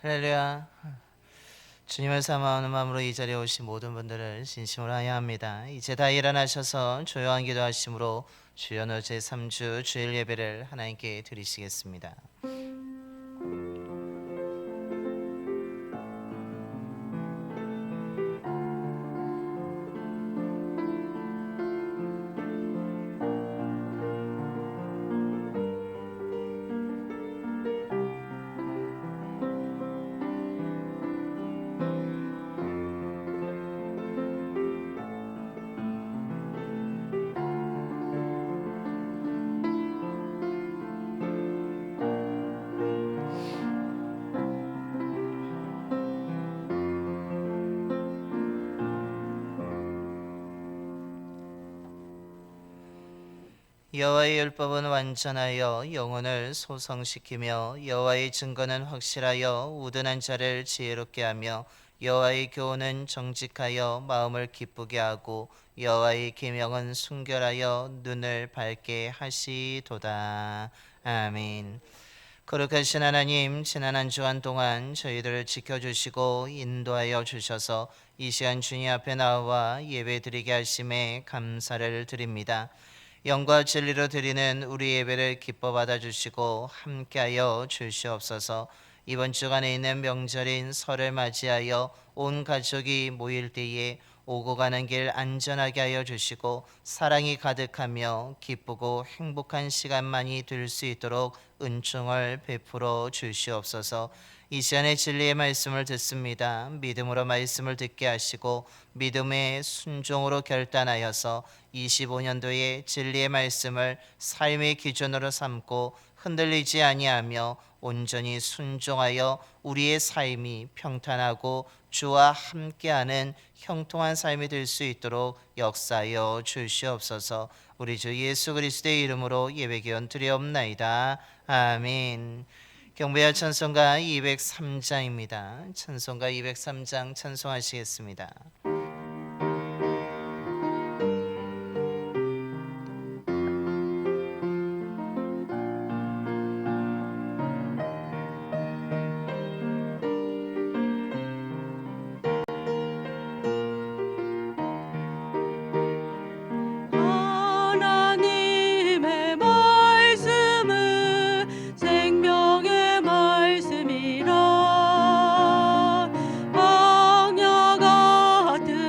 할렐루야. 주님을 사모하는 마음으로 이 자리에 오신 모든 분들을 진심으로 하야합니다. 이제 다 일어나셔서 조용한 기도하심으로 주연 어제 3주 주일 예배를 하나님께 드리시겠습니다. 여호와의 율법은 완전하여 영혼을 소성시키며 여호와의 증거는 확실하여 우둔한 자를 지혜롭게 하며 여호와의 교훈은 정직하여 마음을 기쁘게 하고 여호와의 계명은 순결하여 눈을 밝게 하시도다. 아멘. 거룩하신 하나님, 지난 한 주간 동안 저희들을 지켜주시고 인도하여 주셔서 이 시간 주님 앞에 나와 예배드리게 하심에 감사를 드립니다. 영과 진리로 드리는 우리 예배를 기뻐 받아주시고 함께하여 주시옵소서. 이번 주간에 있는 명절인 설을 맞이하여 온 가족이 모일 때에 오고 가는 길 안전하게 하여 주시고 사랑이 가득하며 기쁘고 행복한 시간만이 될 수 있도록 은총을 베풀어 주시옵소서. 이 시간에 진리의 말씀을 듣습니다. 믿음으로 말씀을 듣게 하시고 믿음의 순종으로 결단하여서 25년도에 진리의 말씀을 삶의 기준으로 삼고 흔들리지 아니하며 온전히 순종하여 우리의 삶이 평탄하고 주와 함께하는 형통한 삶이 될 수 있도록 역사하여 주시옵소서. 우리 주 예수 그리스도의 이름으로 예배기원 드리옵나이다. 아멘. 경배할 찬송가 203장입니다. 찬송가 203장 찬송하시겠습니다. 하나님의 말씀은 생명의 말씀이라 광야 같은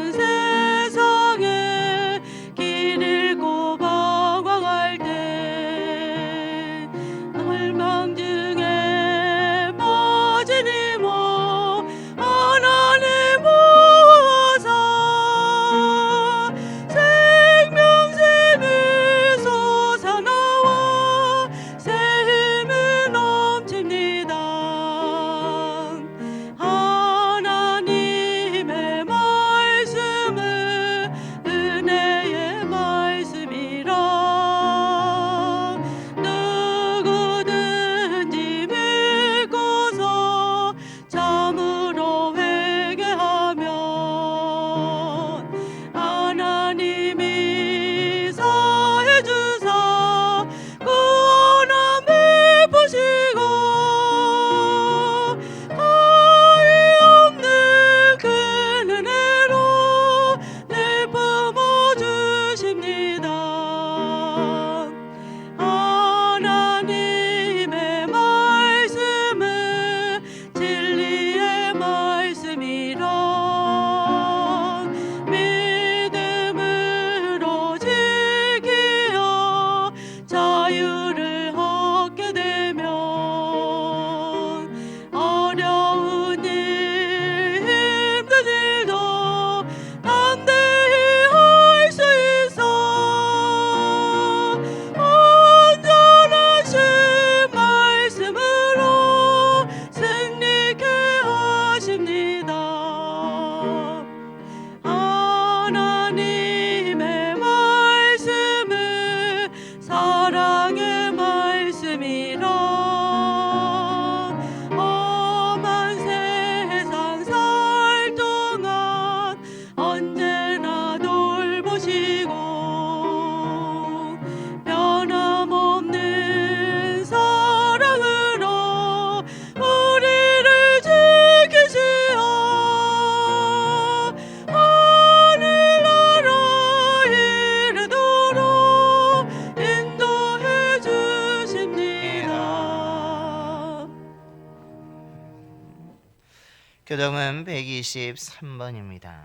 교동은 123번입니다.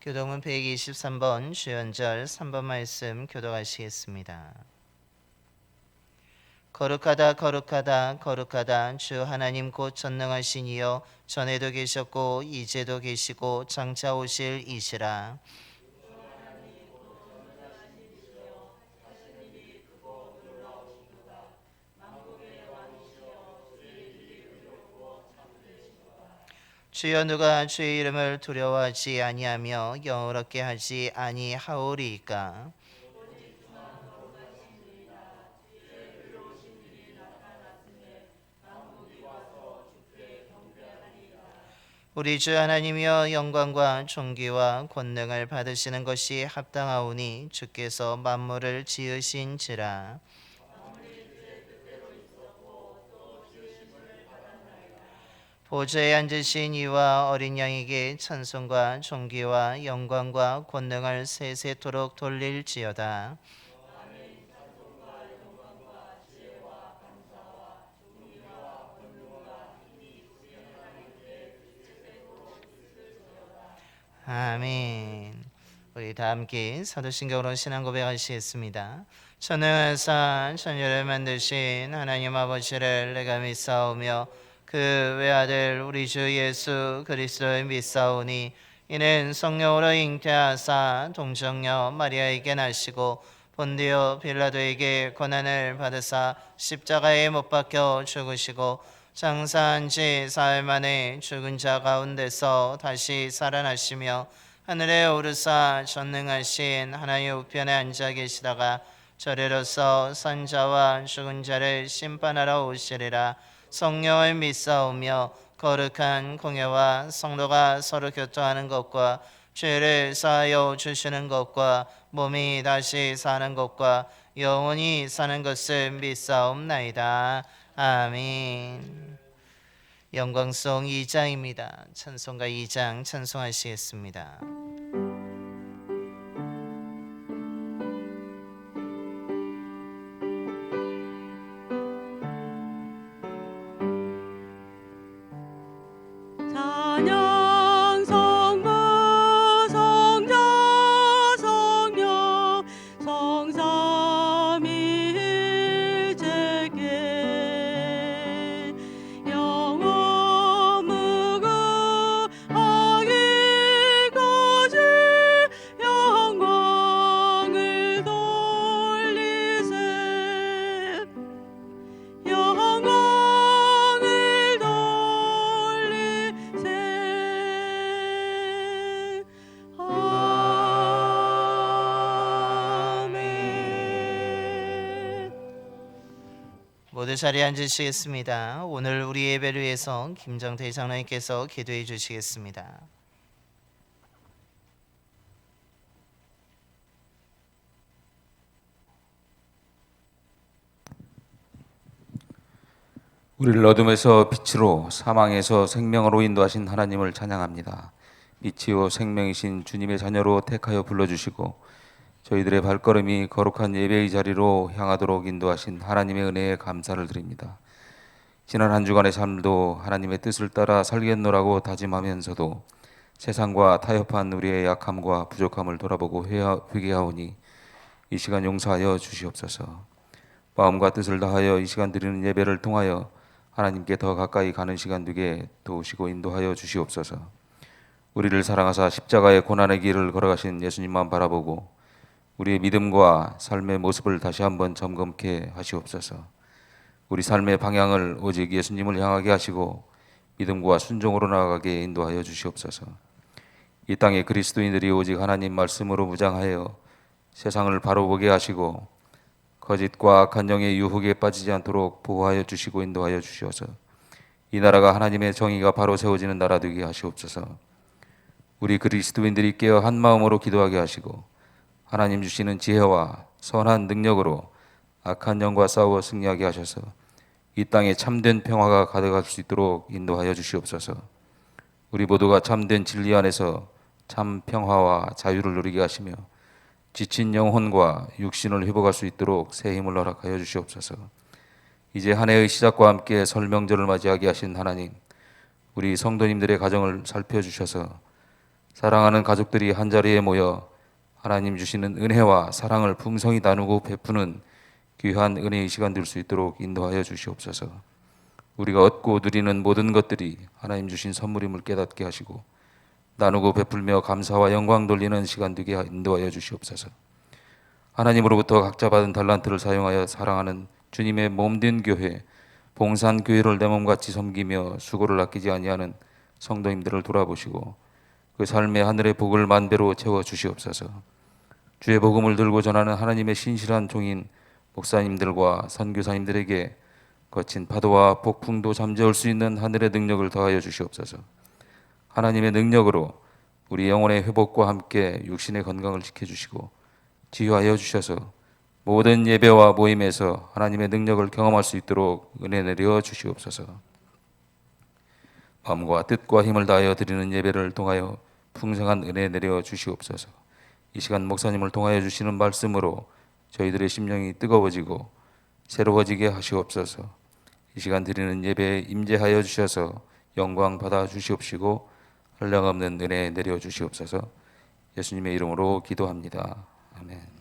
교동은 123번 주연절 3번 말씀 교독하시겠습니다. 거룩하다 거룩하다 거룩하다 주 하나님 곧 전능하신 이여 전에도 계셨고 이제도 계시고 장차 오실 이시라. 주여 누가 주의 이름을 두려워하지 아니하며 영어롭게 하지 아니하오리이까. 우리 주 하나님이여 영광과 존귀와 권능을 받으시는 것이 합당하오니 주께서 만물을 지으신지라. 보좌에 앉으신 이와 어린 양에게 찬송과 존귀와 영광과 권능을 세세토록 돌릴지어다. 아멘. 우리 다 함께 사도신경으로 신앙 고백하시겠습니다. 전능하사 천지를 만드신 하나님 아버지를 내가 믿사오며 그 외아들 우리 주 예수 그리스도를 믿사오니 이는 성령으로 잉태하사 동정녀 마리아에게 나시고 본디오 빌라도에게 고난을 받으사 십자가에 못 박혀 죽으시고 장사한 지 사흘 만에 죽은 자 가운데서 다시 살아나시며 하늘에 오르사 전능하신 하나님의 우편에 앉아 계시다가 저리로서 산자와 죽은 자를 심판하러 오시리라. 성령을 믿사오며 거룩한 공예와 성도가 서로 교통하는 것과 죄를 사하여 주시는 것과 몸이 다시 사는 것과 영원히 사는 것을 믿사옵나이다. 아멘. 영광송 2장입니다. 찬송가 2장 찬송하시겠습니다. 찬양 성부 성자 성령 성삼위일체께 영원 무궁하기까지 영광을 돌리세 영광을 돌리세 아멘. 모두 자리에 앉으시겠습니다. 오늘 우리 예배를 위해서 김정태 장로님께서 기도해 주시겠습니다. 우리를 어둠에서 빛으로 사망에서 생명으로 인도하신 하나님을 찬양합니다. 빛이요 생명이신 주님의 자녀로 택하여 불러주시고 저희들의 발걸음이 거룩한 예배의 자리로 향하도록 인도하신 하나님의 은혜에 감사를 드립니다. 지난 한 주간의 삶도 하나님의 뜻을 따라 살겠노라고 다짐하면서도 세상과 타협한 우리의 약함과 부족함을 돌아보고 회개하오니 이 시간 용서하여 주시옵소서. 마음과 뜻을 다하여 이 시간 드리는 예배를 통하여 하나님께 더 가까이 가는 시간 되게 도우시고 인도하여 주시옵소서. 우리를 사랑하사 십자가의 고난의 길을 걸어가신 예수님만 바라보고 우리의 믿음과 삶의 모습을 다시 한번 점검케 하시옵소서. 우리 삶의 방향을 오직 예수님을 향하게 하시고 믿음과 순종으로 나아가게 인도하여 주시옵소서. 이 땅의 그리스도인들이 오직 하나님 말씀으로 무장하여 세상을 바로 보게 하시고 거짓과 악한 영의 유혹에 빠지지 않도록 보호하여 주시고 인도하여 주시옵소서. 이 나라가 하나님의 정의가 바로 세워지는 나라 되게 하시옵소서. 우리 그리스도인들이 깨어 한 마음으로 기도하게 하시고 하나님 주시는 지혜와 선한 능력으로 악한 영과 싸워 승리하게 하셔서 이 땅에 참된 평화가 가득할 수 있도록 인도하여 주시옵소서. 우리 모두가 참된 진리 안에서 참 평화와 자유를 누리게 하시며 지친 영혼과 육신을 회복할 수 있도록 새 힘을 허락하여 주시옵소서. 이제 한 해의 시작과 함께 설 명절을 맞이하게 하신 하나님, 우리 성도님들의 가정을 살펴주셔서 사랑하는 가족들이 한자리에 모여 하나님 주시는 은혜와 사랑을 풍성히 나누고 베푸는 귀한 은혜의 시간 될 수 있도록 인도하여 주시옵소서. 우리가 얻고 누리는 모든 것들이 하나님 주신 선물임을 깨닫게 하시고 나누고 베풀며 감사와 영광 돌리는 시간 되게 인도하여 주시옵소서. 하나님으로부터 각자 받은 달란트를 사용하여 사랑하는 주님의 몸된 교회, 봉산교회를 내 몸같이 섬기며 수고를 아끼지 아니하는 성도님들을 돌아보시고 그 삶의 하늘의 복을 만배로 채워 주시옵소서. 주의 복음을 들고 전하는 하나님의 신실한 종인 목사님들과 선교사님들에게 거친 파도와 폭풍도 잠재울 수 있는 하늘의 능력을 더하여 주시옵소서. 하나님의 능력으로 우리 영혼의 회복과 함께 육신의 건강을 지켜주시고 지휘하여 주셔서 모든 예배와 모임에서 하나님의 능력을 경험할 수 있도록 은혜 내려 주시옵소서. 마음과 뜻과 힘을 다하여 드리는 예배를 통하여 풍성한 은혜 내려 주시옵소서. 이 시간 목사님을 통하여 주시는 말씀으로 저희들의 심령이 뜨거워지고 새로워지게 하시옵소서. 이 시간 드리는 예배에 임재하여 주셔서 영광 받아 주시옵시고 한량없는 은혜 내려 주시옵소서. 예수님의 이름으로 기도합니다. 아멘.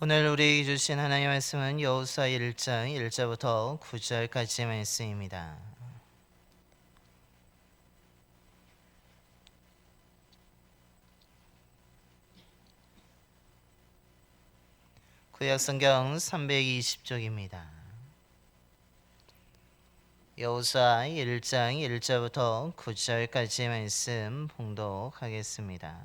오늘 우리에게 주신 하나님의 말씀은 여호수아 1장 1절부터 9절까지 말씀입니다. 구약성경 320쪽입니다. 여호수아 1장 1절부터 9절까지 말씀 봉독하겠습니다.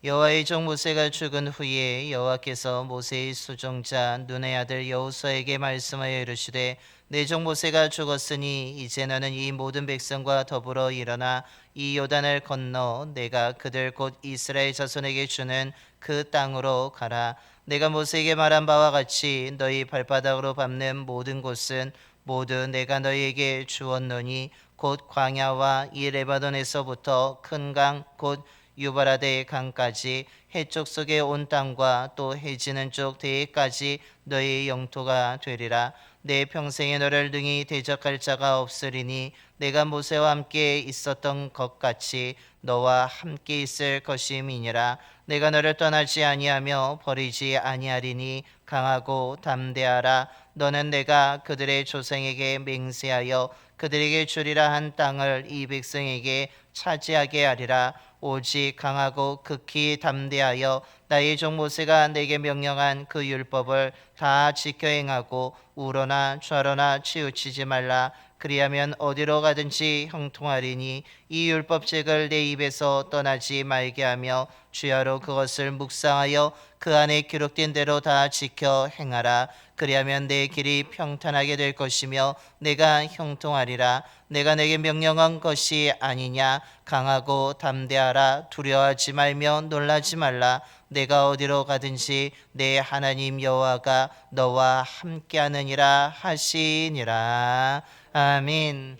여호와의 종 모세가 죽은 후에 여호와께서 모세의 수종자 눈의 아들 여호수아에게 말씀하여 이르시되 내 종 모세가 죽었으니 이제 너는 이 모든 백성과 더불어 일어나 이 요단을 건너 내가 그들 곧 이스라엘 자손에게 주는 그 땅으로 가라. 내가 모세에게 말한 바와 같이 너희 발바닥으로 밟는 모든 곳은 모두 내가 너희에게 주었노니 곧 광야와 이 레바논에서부터 큰 강 곧 유바라데 강까지 해쪽 속의 온 땅과 또 해지는 쪽 대해까지 너희 영토가 되리라. 내 평생에 너를 능히 대적할 자가 없으리니 내가 모세와 함께 있었던 것 같이 너와 함께 있을 것임이니라. 내가 너를 떠나지 아니하며 버리지 아니하리니 강하고 담대하라. 너는 내가 그들의 조상에게 맹세하여 그들에게 주리라 한 땅을 이 백성에게 차지하게 하리라. 오직 강하고 극히 담대하여 나의 종 모세가 내게 명령한 그 율법을 다 지켜 행하고 우러나 좌로나 치우치지 말라. 그리하면 어디로 가든지 형통하리니 이 율법책을 내 입에서 떠나지 말게 하며 주야로 그것을 묵상하여 그 안에 기록된 대로 다 지켜 행하라. 그리하면 내 길이 평탄하게 될 것이며 내가 형통하리라. 내가 내게 명령한 것이 아니냐. 강하고 담대하라. 두려워하지 말며 놀라지 말라. 내가 어디로 가든지 내 하나님 여호와가 너와 함께하느니라 하시니라. 아멘.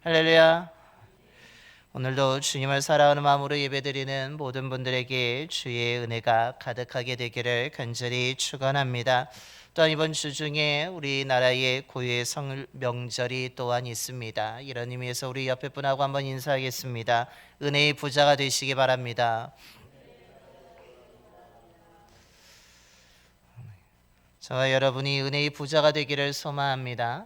할렐루야. 오늘도 주님을 사랑하는 마음으로 예배드리는 모든 분들에게 주의 은혜가 가득하게 되기를 간절히 축원합니다. 또한 이번 주 중에 우리나라의 고유의 설 명절이 또한 있습니다. 이런 의미에서 우리 옆에 분하고 한번 인사하겠습니다. 은혜의 부자가 되시기 바랍니다. 저와 여러분이 은혜의 부자가 되기를 소망합니다.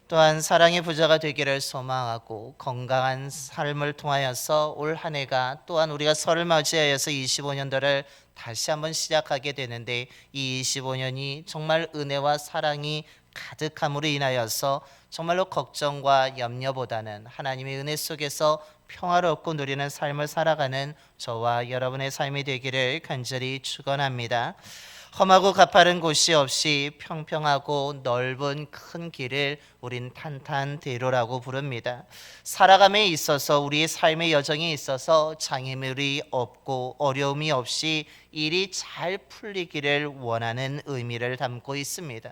또한 사랑의 부자가 되기를 소망하고 건강한 삶을 통하여서 올 한 해가 또한 우리가 설을 맞이하여서 25년도를 다시 한번 시작하게 되는데 이 25년이 정말 은혜와 사랑이 가득함으로 인하여서 정말로 걱정과 염려보다는 하나님의 은혜 속에서 평화롭고 누리는 삶을 살아가는 저와 여러분의 삶이 되기를 간절히 축원합니다. 험하고 가파른 곳이 없이 평평하고 넓은 큰 길을 우린 탄탄대로라고 부릅니다. 살아감에 있어서 우리의 삶의 여정에 있어서 장애물이 없고 어려움이 없이 일이 잘 풀리기를 원하는 의미를 담고 있습니다.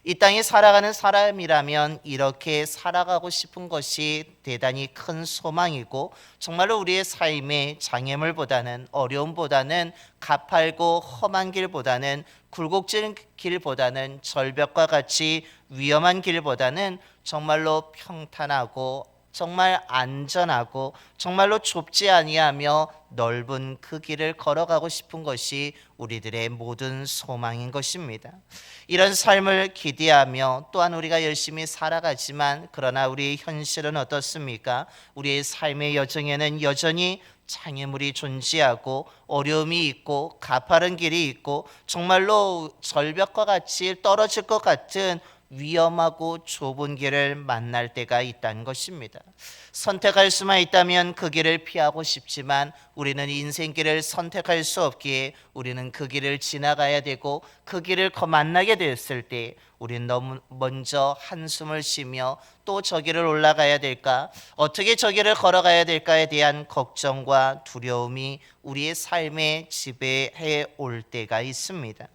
이 땅에 살아가는 사람이라면 이렇게 살아가고 싶은 것이 대단히 큰 소망이고 정말로 우리의 삶에 장애물보다는 어려움보다는 가팔고 험한 길보다는 굴곡진 길보다는 절벽과 같이 위험한 길보다는 정말로 평탄하고 정말 안전하고 정말로 좁지 아니하며 넓은 그 길을 걸어가고 싶은 것이 우리들의 모든 소망인 것입니다. 이런 삶을 기대하며 또한 우리가 열심히 살아가지만 그러나 우리의 현실은 어떻습니까? 우리의 삶의 여정에는 여전히 장애물이 존재하고 어려움이 있고 가파른 길이 있고 정말로 절벽과 같이 떨어질 것 같은 위험하고 좁은 길을 만날 때가 있다는 것입니다. 선택할 수만 있다면 그 길을 피하고 싶지만 우리는 인생길을 선택할 수 없기에 우리는 그 길을 지나가야 되고 그 길을 만나게 됐을 때 우리는 너무 먼저 한숨을 쉬며 또 저 길을 올라가야 될까? 어떻게 저 길을 걸어가야 될까에 대한 걱정과 두려움이 우리의 삶에 지배해 올 때가 있습니다.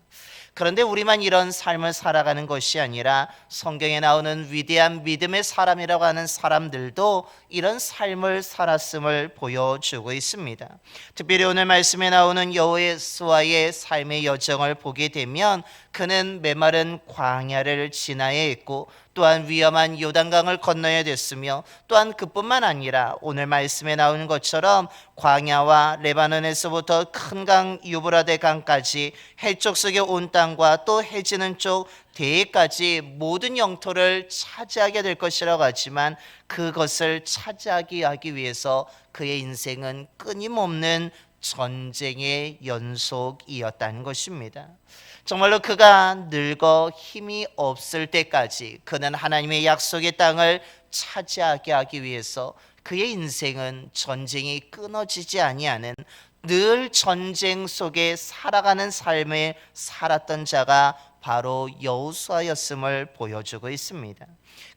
그런데 우리만 이런 삶을 살아가는 것이 아니라 성경에 나오는 위대한 믿음의 사람이라고 하는 사람들도 이런 삶을 살았음을 보여주고 있습니다. 특별히 오늘 말씀에 나오는 여호수아의 삶의 여정을 보게 되면 그는 메마른 광야를 지나야 했고 또한 위험한 요단강을 건너야 됐으며 또한 그뿐만 아니라 오늘 말씀에 나오는 것처럼 광야와 레바논에서부터 큰 강 유브라데 강까지 해쪽 속의 온 땅과 또 해지는 쪽 대해까지 모든 영토를 차지하게 될 것이라고 하지만 그것을 차지하기 위해서 그의 인생은 끊임없는 전쟁의 연속이었다는 것입니다. 정말로 그가 늙어 힘이 없을 때까지 그는 하나님의 약속의 땅을 차지하게 하기 위해서 그의 인생은 전쟁이 끊어지지 아니하는 늘 전쟁 속에 살아가는 삶을 살았던 자가 바로 여호수아였음을 보여주고 있습니다.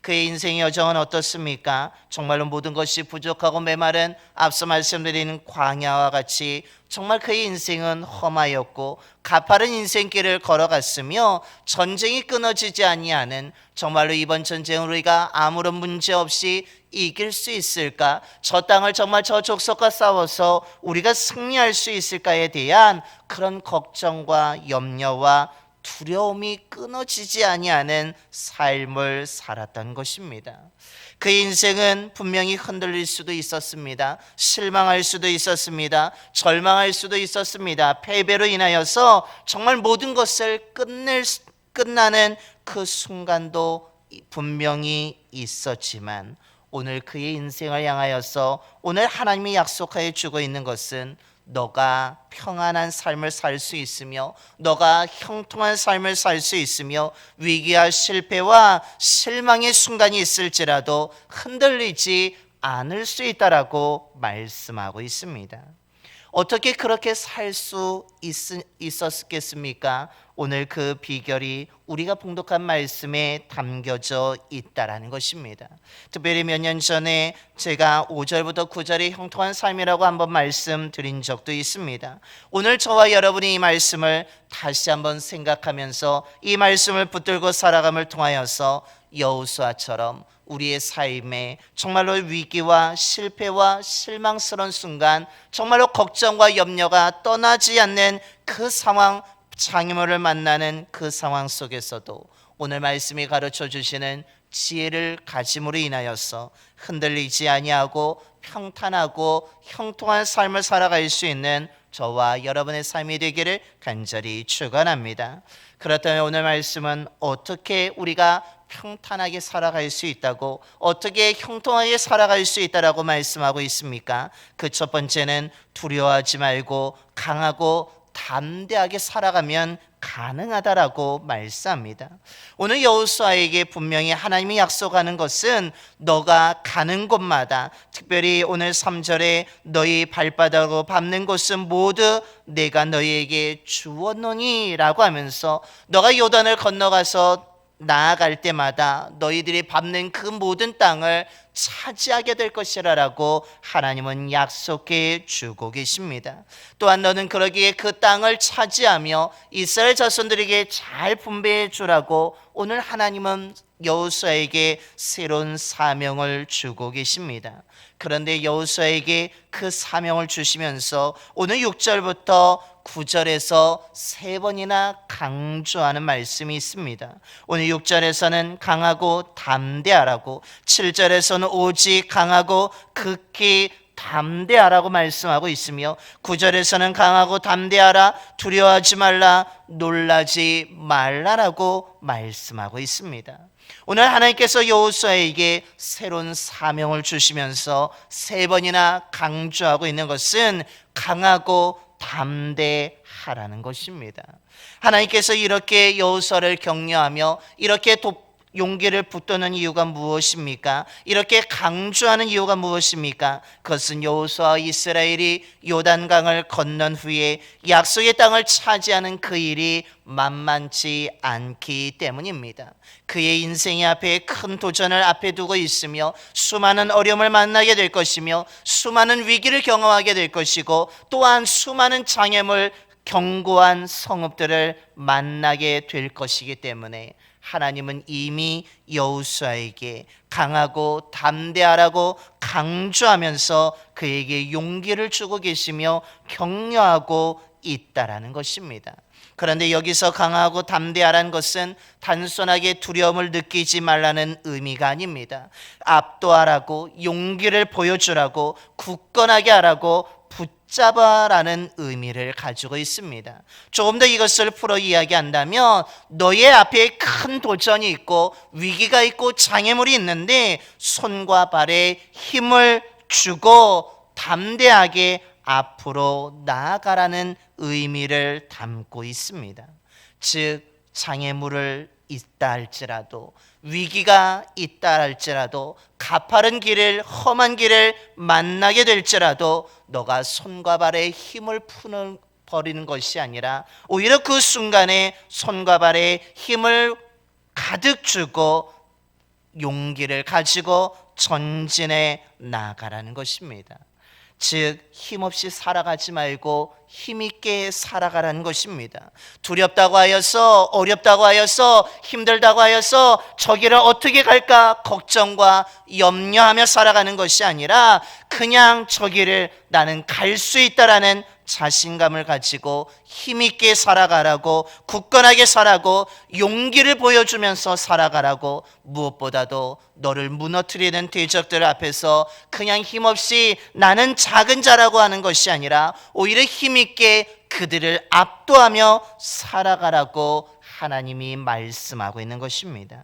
그의 인생의 여정은 어떻습니까? 정말로 모든 것이 부족하고 메마른 앞서 말씀드린 광야와 같이 정말 그의 인생은 험하였고 가파른 인생길을 걸어갔으며 전쟁이 끊어지지 아니하는 정말로 이번 전쟁을 우리가 아무런 문제 없이 이길 수 있을까? 저 땅을 정말 저 족속과 싸워서 우리가 승리할 수 있을까에 대한 그런 걱정과 염려와 두려움이 끊어지지 아니하는 삶을 살았던 것입니다. 그의 인생은 분명히 흔들릴 수도 있었습니다. 실망할 수도 있었습니다. 절망할 수도 있었습니다. 패배로 인하여서 정말 모든 것을 끝나는 그 순간도 분명히 있었지만 오늘 그의 인생을 향하여서 오늘 하나님이 약속하여 주고 있는 것은 너가 평안한 삶을 살 수 있으며 너가 형통한 삶을 살 수 있으며 위기와 실패와 실망의 순간이 있을지라도 흔들리지 않을 수 있다라고 말씀하고 있습니다. 어떻게 그렇게 살 수 있었겠습니까? 오늘 그 비결이 우리가 봉독한 말씀에 담겨져 있다라는 것입니다. 특별히 몇 년 전에 제가 5절부터 9절의 형통한 삶이라고 한번 말씀드린 적도 있습니다. 오늘 저와 여러분이 이 말씀을 다시 한번 생각하면서 이 말씀을 붙들고 살아감을 통하여서 여호수아처럼 우리의 삶에 정말로 위기와 실패와 실망스러운 순간 정말로 걱정과 염려가 떠나지 않는 그 상황, 장애물을 만나는 그 상황 속에서도 오늘 말씀이 가르쳐 주시는 지혜를 가짐으로 인하여서 흔들리지 아니하고 평탄하고 형통한 삶을 살아갈 수 있는 저와 여러분의 삶이 되기를 간절히 축원합니다. 그렇다면 오늘 말씀은 어떻게 우리가 평탄하게 살아갈 수 있다고 어떻게 형통하게 살아갈 수 있다라고 말씀하고 있습니까? 그 첫 번째는 두려워하지 말고 강하고 담대하게 살아가면 가능하다라고 말씀합니다. 오늘 여호수아에게 분명히 하나님이 약속하는 것은 너가 가는 곳마다, 특별히 오늘 3절에 너희 발바닥으로 밟는 곳은 모두 내가 너희에게 주었노니 라고 하면서 너가 요단을 건너가서 나아갈 때마다 너희들이 밟는 그 모든 땅을 차지하게 될 것이라고 하나님은 약속해 주고 계십니다. 또한 너는 그러기에 그 땅을 차지하며 이스라엘 자손들에게 잘 분배해 주라고 오늘 하나님은 여호수아에게 새로운 사명을 주고 계십니다. 그런데 여호수아에게 그 사명을 주시면서 오늘 6절부터 9절에서 세 번이나 강조하는 말씀이 있습니다. 오늘 6절에서는 강하고 담대하라고, 7절에서는 오직 강하고 극히 담대하라고 말씀하고 있으며 9절에서는 강하고 담대하라, 두려워하지 말라, 놀라지 말라라고 말씀하고 있습니다. 오늘 하나님께서 여호수아에게 새로운 사명을 주시면서 세 번이나 강조하고 있는 것은 강하고 담대하라는 것입니다. 하나님께서 이렇게 여호수아를 격려하며 이렇게 용기를 붙드는 이유가 무엇입니까? 이렇게 강조하는 이유가 무엇입니까? 그것은 여호수아와 이스라엘이 요단강을 건넌 후에 약속의 땅을 차지하는 그 일이 만만치 않기 때문입니다. 그의 인생의 앞에 큰 도전을 앞에 두고 있으며 수많은 어려움을 만나게 될 것이며 수많은 위기를 경험하게 될 것이고 또한 수많은 장애물, 견고한 성읍들을 만나게 될 것이기 때문에 하나님은 이미 여호수아에게 강하고 담대하라고 강조하면서 그에게 용기를 주고 계시며 격려하고 있다라는 것입니다. 그런데 여기서 강하고 담대하라는 것은 단순하게 두려움을 느끼지 말라는 의미가 아닙니다. 압도하라고, 용기를 보여주라고, 굳건하게 하라고, 붙잡아라는 의미를 가지고 있습니다. 조금 더 이것을 풀어 이야기한다면 너의 앞에 큰 도전이 있고 위기가 있고 장애물이 있는데 손과 발에 힘을 주고 담대하게 앞으로 나아가라는 의미를 담고 있습니다. 즉 장애물을 있다 할지라도 위기가 있다 할지라도 가파른 길을, 험한 길을 만나게 될지라도 너가 손과 발에 힘을 버리는 것이 아니라 오히려 그 순간에 손과 발에 힘을 가득 주고 용기를 가지고 전진해 나아가라는 것입니다. 즉 힘없이 살아가지 말고 힘있게 살아가라는 것입니다. 두렵다고 하여서, 어렵다고 하여서, 힘들다고 하여서 저 길을 어떻게 갈까 걱정과 염려하며 살아가는 것이 아니라 그냥 저 길을 나는 갈 수 있다라는 자신감을 가지고 힘있게 살아가라고, 굳건하게 살아가고, 용기를 보여주면서 살아가라고, 무엇보다도 너를 무너뜨리는 대적들 앞에서 그냥 힘없이 나는 작은 자라고 하는 것이 아니라 오히려 힘있게 그들을 압도하며 살아가라고 하나님이 말씀하고 있는 것입니다.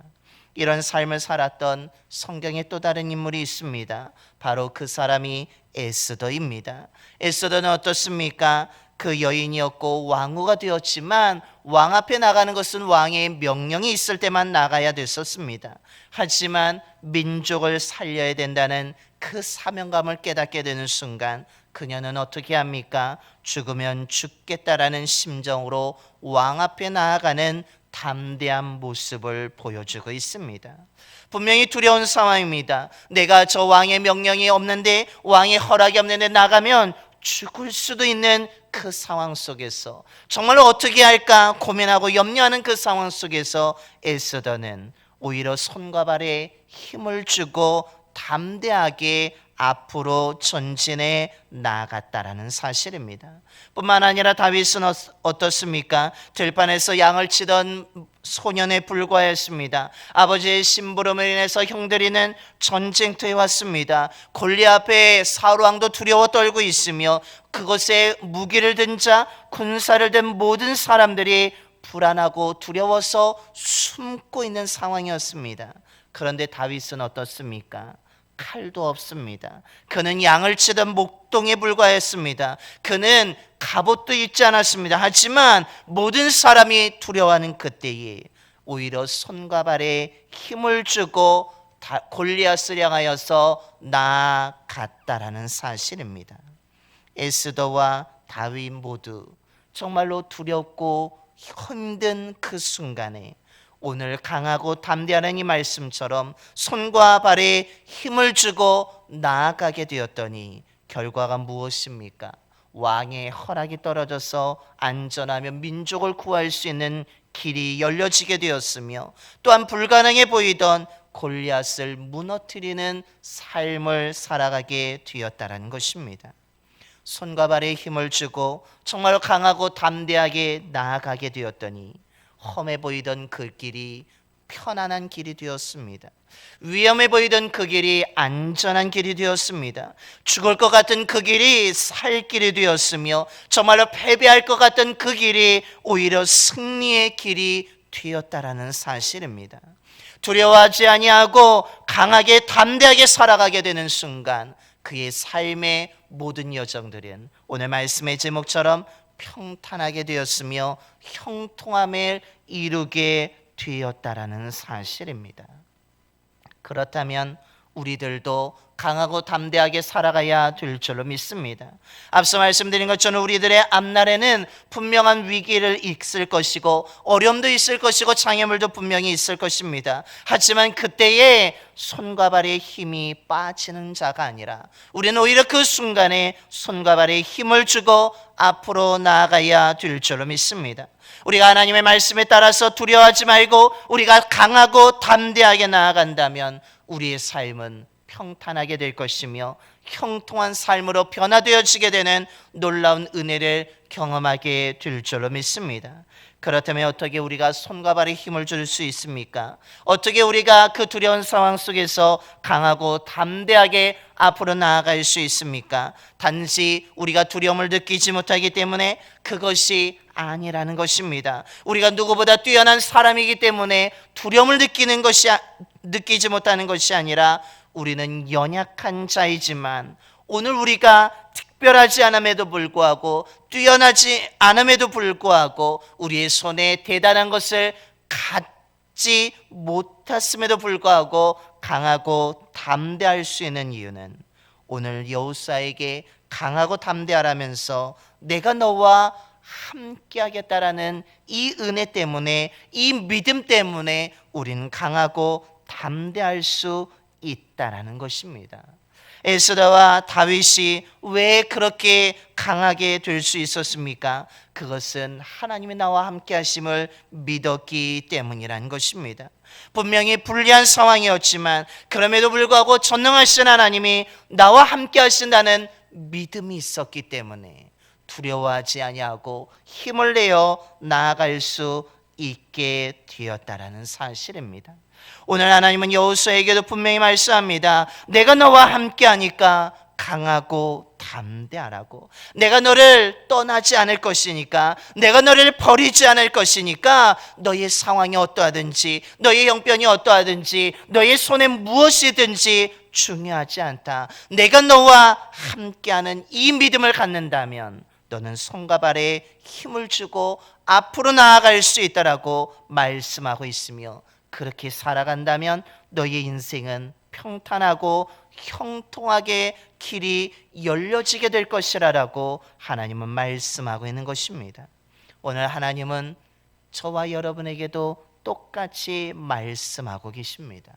이런 삶을 살았던 성경의 또 다른 인물이 있습니다. 바로 그 사람이 에스더입니다. 에스더는 어떻습니까? 그 여인이었고 왕후가 되었지만 왕 앞에 나가는 것은 왕의 명령이 있을 때만 나가야 됐었습니다. 하지만 민족을 살려야 된다는 그 사명감을 깨닫게 되는 순간 그녀는 어떻게 합니까? 죽으면 죽겠다라는 심정으로 왕 앞에 나아가는 담대한 모습을 보여주고 있습니다. 분명히 두려운 상황입니다. 내가 저 왕의 명령이 없는데, 왕의 허락이 없는데 나가면 죽을 수도 있는 그 상황 속에서 정말 어떻게 할까 고민하고 염려하는 그 상황 속에서 에스더는 오히려 손과 발에 힘을 주고 담대하게 앞으로 전진해 나아갔다라는 사실입니다. 뿐만 아니라 다윗은 어떻습니까? 들판에서 양을 치던 소년에 불과했습니다. 아버지의 심부름을 인해서 형들이는 전쟁터에 왔습니다. 골리앗 앞에 사울 왕도 두려워 떨고 있으며 그곳에 무기를 든 자, 군사를 든 모든 사람들이 불안하고 두려워서 숨고 있는 상황이었습니다. 그런데 다윗은 어떻습니까? 칼도 없습니다. 그는 양을 치던 목동에 불과했습니다. 그는 갑옷도 입지 않았습니다. 하지만 모든 사람이 두려워하는 그때에 오히려 손과 발에 힘을 주고 골리앗을 향하여서 나아갔다라는 사실입니다. 에스더와 다윗 모두 정말로 두렵고 힘든 그 순간에 오늘 강하고 담대하는 이 말씀처럼 손과 발에 힘을 주고 나아가게 되었더니 결과가 무엇입니까? 왕의 허락이 떨어져서 안전하며 민족을 구할 수 있는 길이 열려지게 되었으며, 또한 불가능해 보이던 골리앗을 무너뜨리는 삶을 살아가게 되었다는 것입니다. 손과 발에 힘을 주고 정말 강하고 담대하게 나아가게 되었더니 험해 보이던 그 길이 편안한 길이 되었습니다. 위험해 보이던 그 길이 안전한 길이 되었습니다. 죽을 것 같은 그 길이 살 길이 되었으며, 정말로 패배할 것 같던 그 길이 오히려 승리의 길이 되었다라는 사실입니다. 두려워하지 아니하고 강하게 담대하게 살아가게 되는 순간 그의 삶의 모든 여정들은 오늘 말씀의 제목처럼 평탄하게 되었으며 형통함을 이루게 되었다라는 사실입니다. 그렇다면 우리들도 강하고 담대하게 살아가야 될 줄로 믿습니다. 앞서 말씀드린 것처럼 우리들의 앞날에는 분명한 위기를 있을 것이고 어려움도 있을 것이고 장애물도 분명히 있을 것입니다. 하지만 그때에 손과 발에 힘이 빠지는 자가 아니라 우리는 오히려 그 순간에 손과 발에 힘을 주고 앞으로 나아가야 될 줄로 믿습니다. 우리가 하나님의 말씀에 따라서 두려워하지 말고 우리가 강하고 담대하게 나아간다면 우리의 삶은 평탄하게 될 것이며 형통한 삶으로 변화되어지게 되는 놀라운 은혜를 경험하게 될 줄로 믿습니다. 그렇다면 어떻게 우리가 손과 발에 힘을 줄 수 있습니까? 어떻게 우리가 그 두려운 상황 속에서 강하고 담대하게 앞으로 나아갈 수 있습니까? 단지 우리가 두려움을 느끼지 못하기 때문에 그것이 아니라는 것입니다. 우리가 누구보다 뛰어난 사람이기 때문에 두려움을 느끼지 못하는 것이 아니라 우리는 연약한 자이지만 오늘 우리가 특별하지 않음에도 불구하고 뛰어나지 않음에도 불구하고 우리의 손에 대단한 것을 갖지 못했음에도 불구하고 강하고 담대할 수 있는 이유는 오늘 여호수아에게 강하고 담대하라면서 내가 너와 함께 하겠다라는 이 은혜 때문에, 이 믿음 때문에 우리는 강하고 담대할 수 있다라는 것입니다. 에스더와 다윗이 왜 그렇게 강하게 될 수 있었습니까? 그것은 하나님이 나와 함께 하심을 믿었기 때문이라는 것입니다. 분명히 불리한 상황이었지만 그럼에도 불구하고 전능하신 하나님이 나와 함께 하신다는 믿음이 있었기 때문에 두려워하지 아니하고 힘을 내어 나아갈 수 있게 되었다라는 사실입니다. 오늘 하나님은 여호수아에게도 분명히 말씀합니다. 내가 너와 함께 하니까 강하고 담대하라고. 내가 너를 떠나지 않을 것이니까, 내가 너를 버리지 않을 것이니까 너의 상황이 어떠하든지, 너의 형편이 어떠하든지, 너의 손에 무엇이든지 중요하지 않다. 내가 너와 함께하는 이 믿음을 갖는다면 너는 손과 발에 힘을 주고 앞으로 나아갈 수 있다라고 말씀하고 있으며, 그렇게 살아간다면 너의 인생은 평탄하고 형통하게 길이 열려지게 될 것이라고 하나님은 말씀하고 있는 것입니다. 오늘 하나님은 저와 여러분에게도 똑같이 말씀하고 계십니다.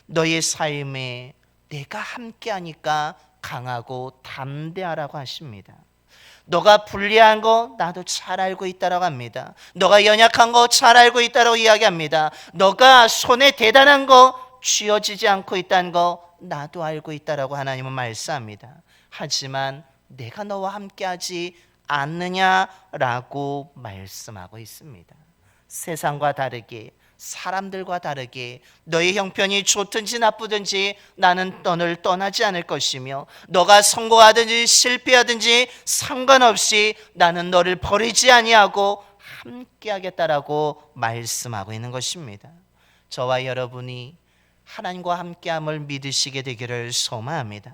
너의 삶에 내가 함께하니까 강하고 담대하라고 하십니다. 너가 불리한 거 나도 잘 알고 있다라고 합니다. 너가 연약한 거 잘 알고 있다라고 이야기합니다. 너가 손에 대단한 거 쥐어지지 않고 있다는 거 나도 알고 있다라고 하나님은 말씀합니다. 하지만 내가 너와 함께하지 않느냐라고 말씀하고 있습니다. 세상과 다르게, 사람들과 다르게 너의 형편이 좋든지 나쁘든지 나는 너를 떠나지 않을 것이며, 너가 성공하든지 실패하든지 상관없이 나는 너를 버리지 아니하고 함께 하겠다라고 말씀하고 있는 것입니다. 저와 여러분이 하나님과 함께함을 믿으시게 되기를 소망합니다.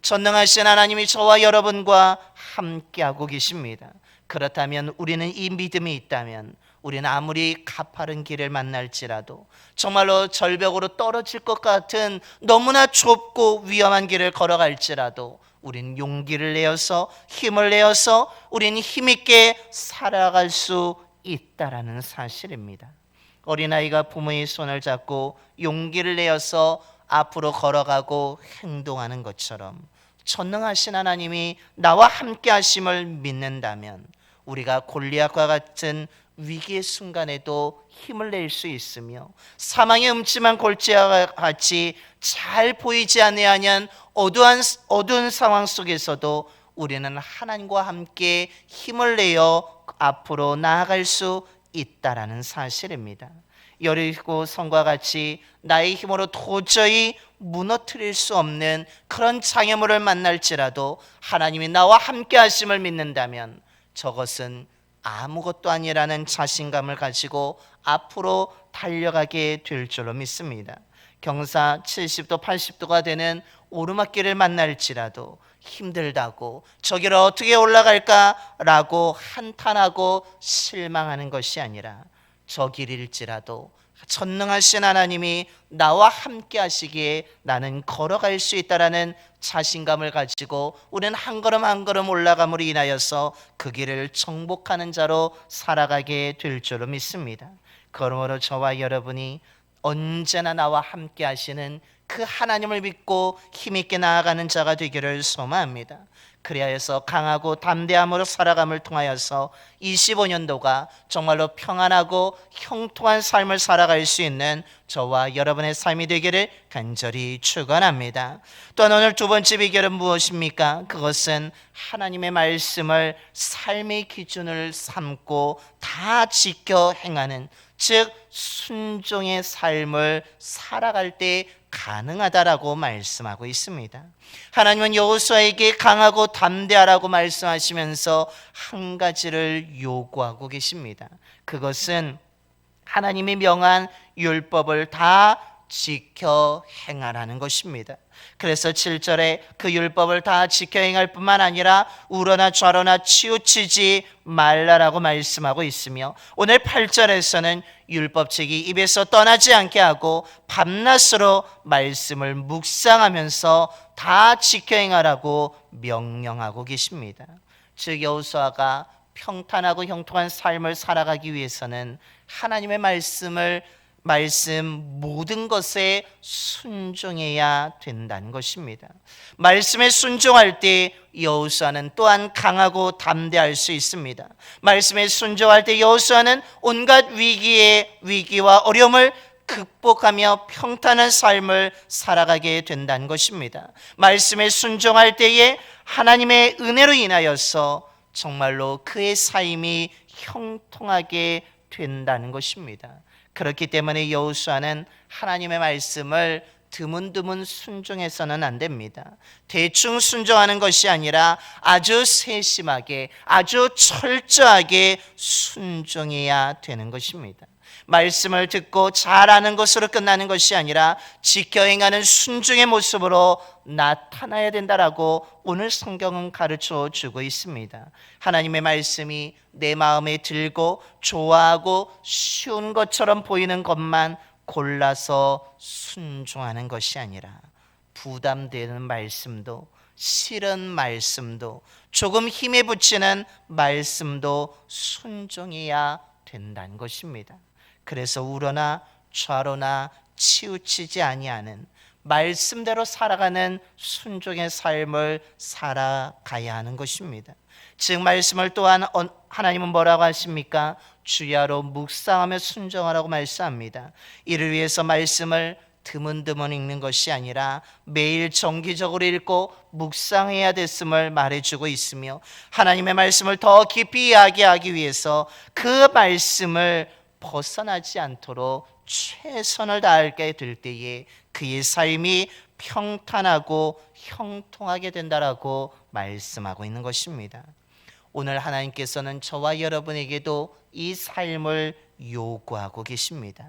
전능하신 하나님이 저와 여러분과 함께하고 계십니다. 그렇다면 우리는 이 믿음이 있다면 우리는 아무리 가파른 길을 만날지라도 정말로 절벽으로 떨어질 것 같은 너무나 좁고 위험한 길을 걸어갈지라도 우리는 용기를 내어서 힘을 내어서 우리는 힘있게 살아갈 수 있다라는 사실입니다. 어린아이가 부모의 손을 잡고 용기를 내어서 앞으로 걸어가고 행동하는 것처럼 전능하신 하나님이 나와 함께 하심을 믿는다면 우리가 골리앗과 같은 위기의 순간에도 힘을 낼 수 있으며 사망의 음침한 골짜기와 같이 잘 보이지 아니하는 어두운 상황 속에서도 우리는 하나님과 함께 힘을 내어 앞으로 나아갈 수 있다라는 사실입니다. 여리고 성과 같이 나의 힘으로 도저히 무너뜨릴 수 없는 그런 장애물을 만날지라도 하나님이 나와 함께 하심을 믿는다면 저것은 아무것도 아니라는 자신감을 가지고 앞으로 달려가게 될 줄로 믿습니다. 경사 70도 80도가 되는 오르막길을 만날지라도 힘들다고 저기를 어떻게 올라갈까라고 한탄하고 실망하는 것이 아니라 저 길일지라도 전능하신 하나님이 나와 함께 하시기에 나는 걸어갈 수 있다라는 자신감을 가지고 우리는 한 걸음 한 걸음 올라감으로 인하여서 그 길을 정복하는 자로 살아가게 될 줄로 믿습니다. 그러므로 저와 여러분이 언제나 나와 함께 하시는 그 하나님을 믿고 힘있게 나아가는 자가 되기를 소망합니다. 그리하여서 강하고 담대함으로 살아감을 통하여서 25년도가 정말로 평안하고 형통한 삶을 살아갈 수 있는 저와 여러분의 삶이 되기를 간절히 축원합니다. 또한 오늘 두 번째 비결은 무엇입니까? 그것은 하나님의 말씀을 삶의 기준을 삼고 다 지켜 행하는, 즉 순종의 삶을 살아갈 때 가능하다라고 말씀하고 있습니다. 하나님은 여호수아에게 강하고 담대하라고 말씀하시면서 한 가지를 요구하고 계십니다. 그것은 하나님이 명한 율법을 다 지켜 행하라는 것입니다. 그래서 7절에 그 율법을 다 지켜 행할 뿐만 아니라 우러나 좌로나 치우치지 말라라고 말씀하고 있으며, 오늘 8절에서는 율법책이 입에서 떠나지 않게 하고 밤낮으로 말씀을 묵상하면서 다 지켜 행하라고 명령하고 계십니다. 즉 여호수아가 평탄하고 형통한 삶을 살아가기 위해서는 하나님의 말씀 모든 것에 순종해야 된다는 것입니다. 말씀에 순종할 때 여호수아는 또한 강하고 담대할 수 있습니다. 말씀에 순종할 때 여호수아는 온갖 위기와 어려움을 극복하며 평탄한 삶을 살아가게 된다는 것입니다. 말씀에 순종할 때에 하나님의 은혜로 인하여서 정말로 그의 삶이 형통하게 된다는 것입니다. 그렇기 때문에 여호수아는 하나님의 말씀을 드문드문 순종해서는 안 됩니다. 대충 순종하는 것이 아니라 아주 세심하게, 아주 철저하게 순종해야 되는 것입니다. 말씀을 듣고 잘 아는 것으로 끝나는 것이 아니라 지켜 행하는 순종의 모습으로 나타나야 된다라고 오늘 성경은 가르쳐 주고 있습니다. 하나님의 말씀이 내 마음에 들고 좋아하고 쉬운 것처럼 보이는 것만 골라서 순종하는 것이 아니라 부담되는 말씀도, 싫은 말씀도, 조금 힘에 부치는 말씀도 순종해야 된다는 것입니다. 그래서 우러나 좌로나 치우치지 아니하는 말씀대로 살아가는 순종의 삶을 살아가야 하는 것입니다. 즉 말씀을 또한 하나님은 뭐라고 하십니까? 주야로 묵상하며 순종하라고 말씀합니다. 이를 위해서 말씀을 드문드문 읽는 것이 아니라 매일 정기적으로 읽고 묵상해야 됐음을 말해주고 있으며, 하나님의 말씀을 더 깊이 이야기하기 위해서 그 말씀을 벗어나지 않도록 최선을 다하게 될 때에 그의 삶이 평탄하고 형통하게 된다라고 말씀하고 있는 것입니다. 오늘 하나님께서는 저와 여러분에게도 이 삶을 요구하고 계십니다.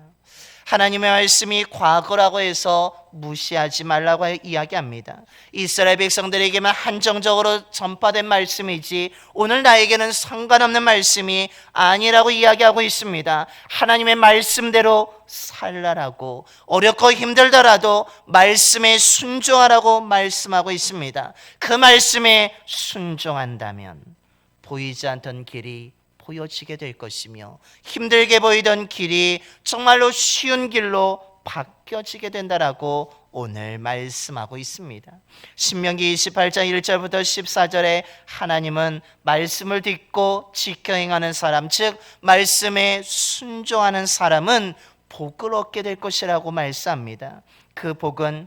하나님의 말씀이 과거라고 해서 무시하지 말라고 이야기합니다. 이스라엘 백성들에게만 한정적으로 전파된 말씀이지 오늘 나에게는 상관없는 말씀이 아니라고 이야기하고 있습니다. 하나님의 말씀대로 살라라고, 어렵고 힘들더라도 말씀에 순종하라고 말씀하고 있습니다. 그 말씀에 순종한다면 보이지 않던 길이 보여지게 될 것이며 힘들게 보이던 길이 정말로 쉬운 길로 바뀌어지게 된다라고 오늘 말씀하고 있습니다. 신명기 28장 1절부터 14절에 하나님은 말씀을 듣고 지켜 행하는 사람, 즉 말씀에 순종하는 사람은 복을 얻게 될 것이라고 말씀합니다. 그 복은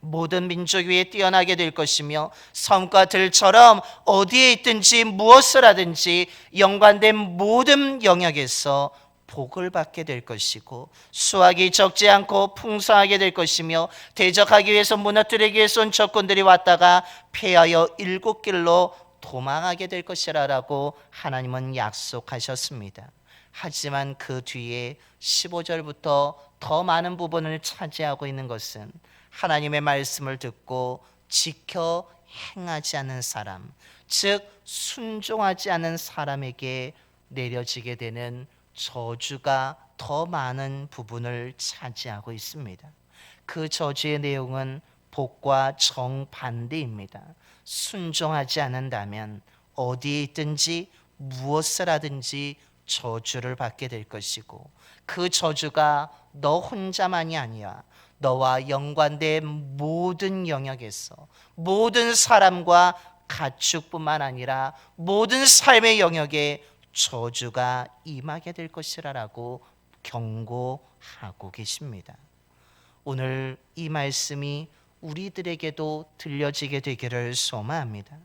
모든 민족 위에 뛰어나게 될 것이며 섬과 들처럼 어디에 있든지 무엇을 하든지 연관된 모든 영역에서 복을 받게 될 것이고 수확이 적지 않고 풍성하게 될 것이며 대적하기 위해서 무너뜨리기 위해서 온 적군들이 왔다가 패하여 일곱 길로 도망하게 될 것이라고 하나님은 약속하셨습니다. 하지만 그 뒤에 15절부터 더 많은 부분을 차지하고 있는 것은 하나님의 말씀을 듣고 지켜 행하지 않는 사람, 즉 순종하지 않는 사람에게 내려지게 되는 저주가 더 많은 부분을 차지하고 있습니다. 그 저주의 내용은 복과 정반대입니다. 순종하지 않는다면 어디에 있든지 무엇을 하든지 저주를 받게 될 것이고 그 저주가 너 혼자만이 아니야. 너와 연관된 모든 영역에서 모든 사람과 가축뿐만 아니라 모든 삶의 영역에 저주가 임하게 될 것이라고 경고하고 계십니다. 오늘 이 말씀이 우리들에게도 들려지게 되기를 소망합니다.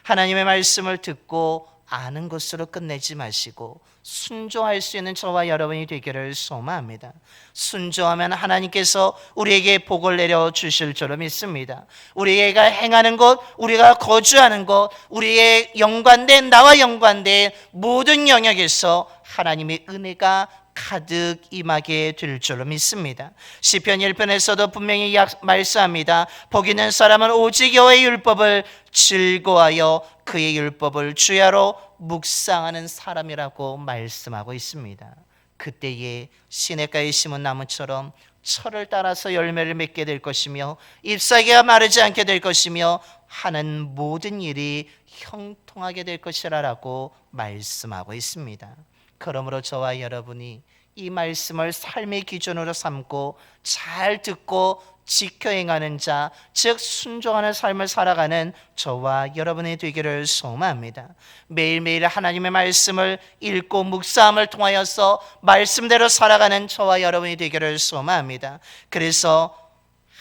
하나님의 말씀을 듣고 아는 것으로 끝내지 마시고 순종할 수 있는 저와 여러분이 되기를 소망합니다. 순종하면 하나님께서 우리에게 복을 내려 주실 줄로 믿습니다. 우리가 행하는 것, 우리가 거주하는 것, 우리의 연관된 나와 연관된 모든 영역에서 하나님의 은혜가 가득 임하게 될 줄로 믿습니다. 시편 1편에서도 분명히 말씀합니다. 복 있는 사람은 오직 여호와의 율법을 즐거워하여 그의 율법을 주야로 묵상하는 사람이라고 말씀하고 있습니다. 그때에 시냇가에 심은 나무처럼 철을 따라서 열매를 맺게 될 것이며 잎사귀가 마르지 않게 될 것이며 하는 모든 일이 형통하게 될 것이라고 말씀하고 있습니다. 그러므로 저와 여러분이 이 말씀을 삶의 기준으로 삼고 잘 듣고 지켜 행하는 자, 즉 순종하는 삶을 살아가는 저와 여러분이 되기를 소망합니다. 매일매일 하나님의 말씀을 읽고 묵상함을 통하여서 말씀대로 살아가는 저와 여러분이 되기를 소망합니다. 그래서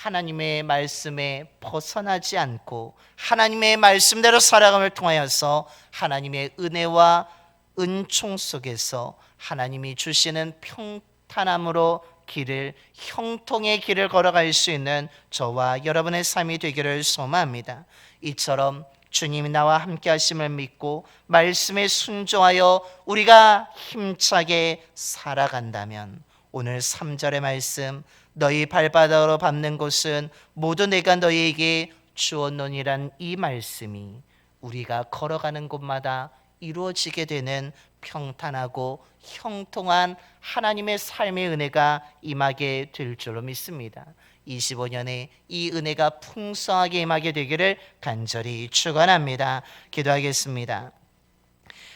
하나님의 말씀에 벗어나지 않고 하나님의 말씀대로 살아감을 통하여서 하나님의 은혜와 은총 속에서 하나님이 주시는 평탄함으로 길을, 형통의 길을 걸어갈 수 있는 저와 여러분의 삶이 되기를 소망합니다. 이처럼 주님이 나와 함께 하심을 믿고 말씀에 순종하여 우리가 힘차게 살아간다면 오늘 3절의 말씀, 너희 발바닥으로 밟는 곳은 모두 내가 너희에게 주었노니란 이 말씀이 우리가 걸어가는 곳마다 이루어지게 되는 평탄하고 형통한 하나님의 삶의 은혜가 임하게 될 줄로 믿습니다. 25년에 이 은혜가 풍성하게 임하게 되기를 간절히 축원합니다. 기도하겠습니다.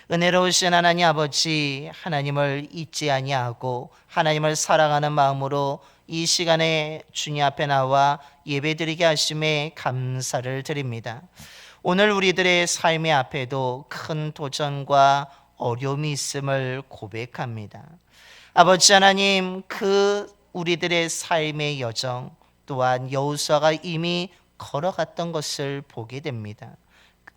은혜로우신 하나님 아버지, 하나님을 잊지 아니하고 하나님을 사랑하는 마음으로 이 시간에 주님 앞에 나와 예배드리게 하심에 감사를 드립니다. 오늘 우리들의 삶의 앞에도 큰 도전과 어려움이 있음을 고백합니다. 아버지 하나님, 그 우리들의 삶의 여정 또한 여호수아가 이미 걸어갔던 것을 보게 됩니다.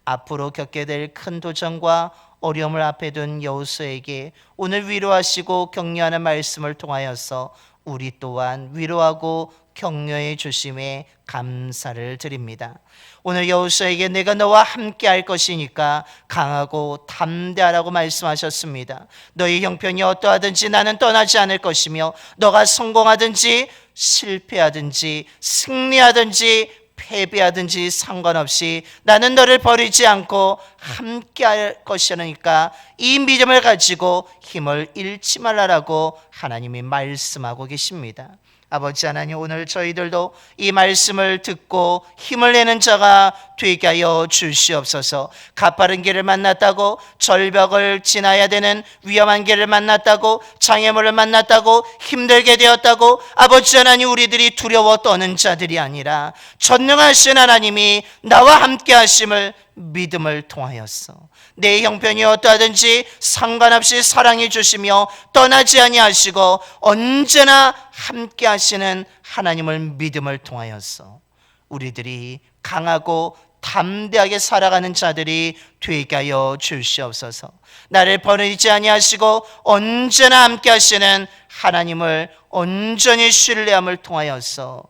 앞으로 겪게 될 큰 도전과 어려움을 앞에 둔 여호수아에게 오늘 위로하시고 격려하는 말씀을 통하여서 우리 또한 위로하고 격려해 주심에 감사를 드립니다. 오늘 여호수아에게 내가 너와 함께 할 것이니까 강하고 담대하라고 말씀하셨습니다. 너희 형편이 어떠하든지 나는 떠나지 않을 것이며 너가 성공하든지 실패하든지 승리하든지 패배하든지 상관없이 나는 너를 버리지 않고 함께 할 것이니까 이 믿음을 가지고 힘을 잃지 말라라고 하나님이 말씀하고 계십니다. 아버지 하나님, 오늘 저희들도 이 말씀을 듣고 힘을 내는 자가 되게 하여 주시옵소서. 가파른 길을 만났다고, 절벽을 지나야 되는 위험한 길을 만났다고, 장애물을 만났다고, 힘들게 되었다고 아버지 하나님, 우리들이 두려워 떠는 자들이 아니라 전능하신 하나님이 나와 함께 하심을 믿음을 통하였어. 내 형편이 어떠하든지 상관없이 사랑해 주시며 떠나지 아니하시고 언제나 함께 하시는 하나님을 믿음을 통하여서 우리들이 강하고 담대하게 살아가는 자들이 되게 하여 주시옵소서. 나를 버리지 아니하시고 언제나 함께 하시는 하나님을 온전히 신뢰함을 통하여서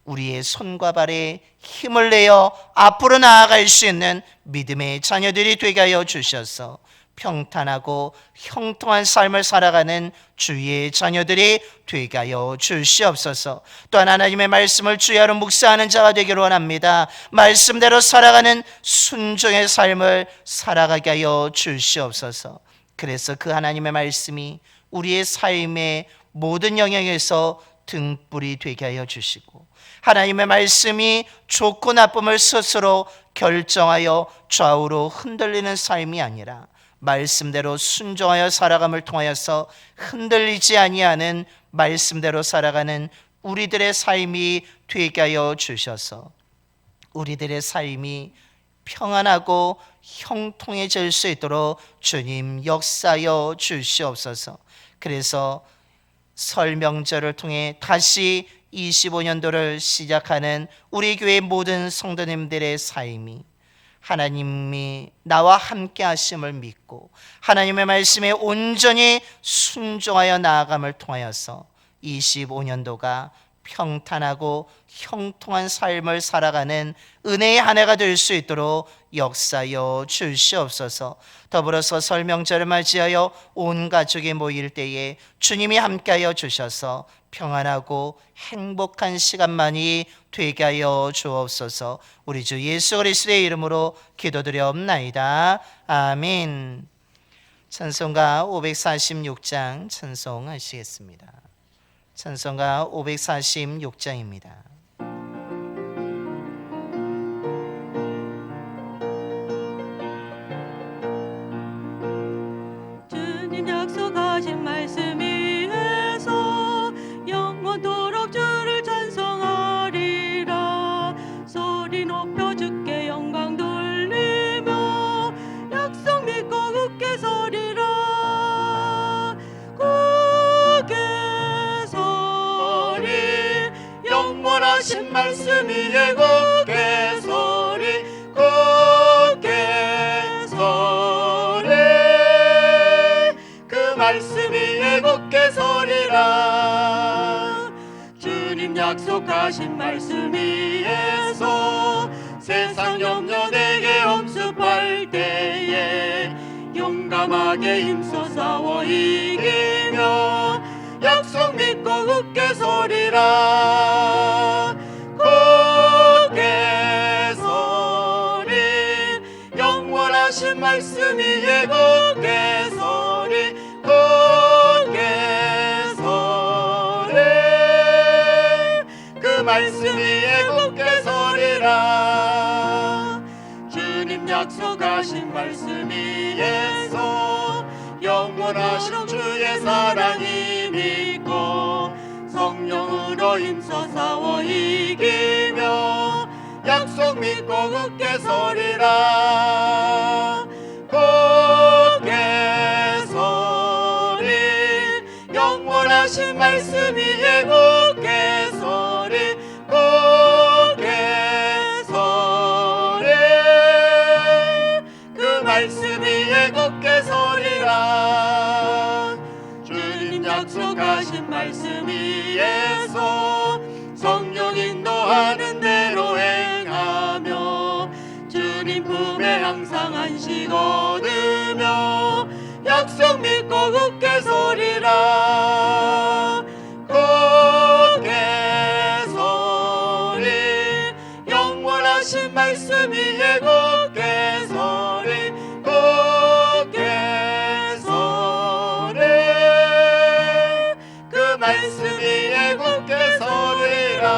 우리의 손과 발에 힘을 내어 앞으로 나아갈 수 있는 믿음의 자녀들이 되게 하여 주셔서 평탄하고 형통한 삶을 살아가는 주의 자녀들이 되게 하여 주시옵소서. 또한 하나님의 말씀을 주야로 묵상하는 자가 되기를 원합니다. 말씀대로 살아가는 순종의 삶을 살아가게 하여 주시옵소서. 그래서 그 하나님의 말씀이 우리의 삶의 모든 영역에서 등불이 되게 하여 주시고 하나님의 말씀이 좋고 나쁨을 스스로 결정하여 좌우로 흔들리는 삶이 아니라 말씀대로 순종하여 살아감을 통하여서 흔들리지 아니하는 말씀대로 살아가는 우리들의 삶이 되게 하여 주셔서 우리들의 삶이 평안하고 형통해질 수 있도록 주님 역사하여 주시옵소서. 그래서 설 명절을 통해 다시 25년도를 시작하는 우리 교회 모든 성도님들의 삶이 하나님이 나와 함께 하심을 믿고 하나님의 말씀에 온전히 순종하여 나아감을 통하여서 25년도가 평탄하고 형통한 삶을 살아가는 은혜의 한 해가 될 수 있도록 역사하여 주시옵소서. 더불어서 설 명절을 맞이하여 온 가족이 모일 때에 주님이 함께하여 주셔서 평안하고 행복한 시간만이 되게 하여 주옵소서. 우리 주 예수 그리스도의 이름으로 기도드려옵나이다. 아멘. 찬송가 546장 찬송하시겠습니다. 찬송가 546장입니다. 주님 약속하신 말씀 위에서 영원토록 주를 찬송하리라. 소리 높여 주께 영광 돌리며 약속 믿고 굳게 서리라. 굳게 서리 영원하신 말씀 위에 굳게 서리 굳게 서리 그 말씀 위에 굳게 서리라. 주님 약속하신 말씀 위에서 세상 염려 내게 엄습할 때에 용감하게 힘써 싸워 이기며 약속 믿고 굳게 서리라. 굳게 서리 영원하신 말씀 위에 굳게 서리 굳게 서리 그 말씀 위에 굳게 서리라. 주님 약속하신 말씀 위에서 영원하신 주의 사랑이 믿고 성령으로 힘써 싸워 이기며 약속 믿고 굳게 서리라. 굳게 서리 영원하신 말씀 위에 굳게 서리 굳게 서리 그 말씀 위에 굳게 서리라. 주님 약속 약속하신 말씀 위에서 성령 인도하는 대로 행하며 주님 품에 항상 안식 얻으며 약속 믿고 굳게 서리라. 굳게 서리 영원하신 말씀 위에 굳게 서리. 굳게 서리 그 말씀 위에 굳게 서리라.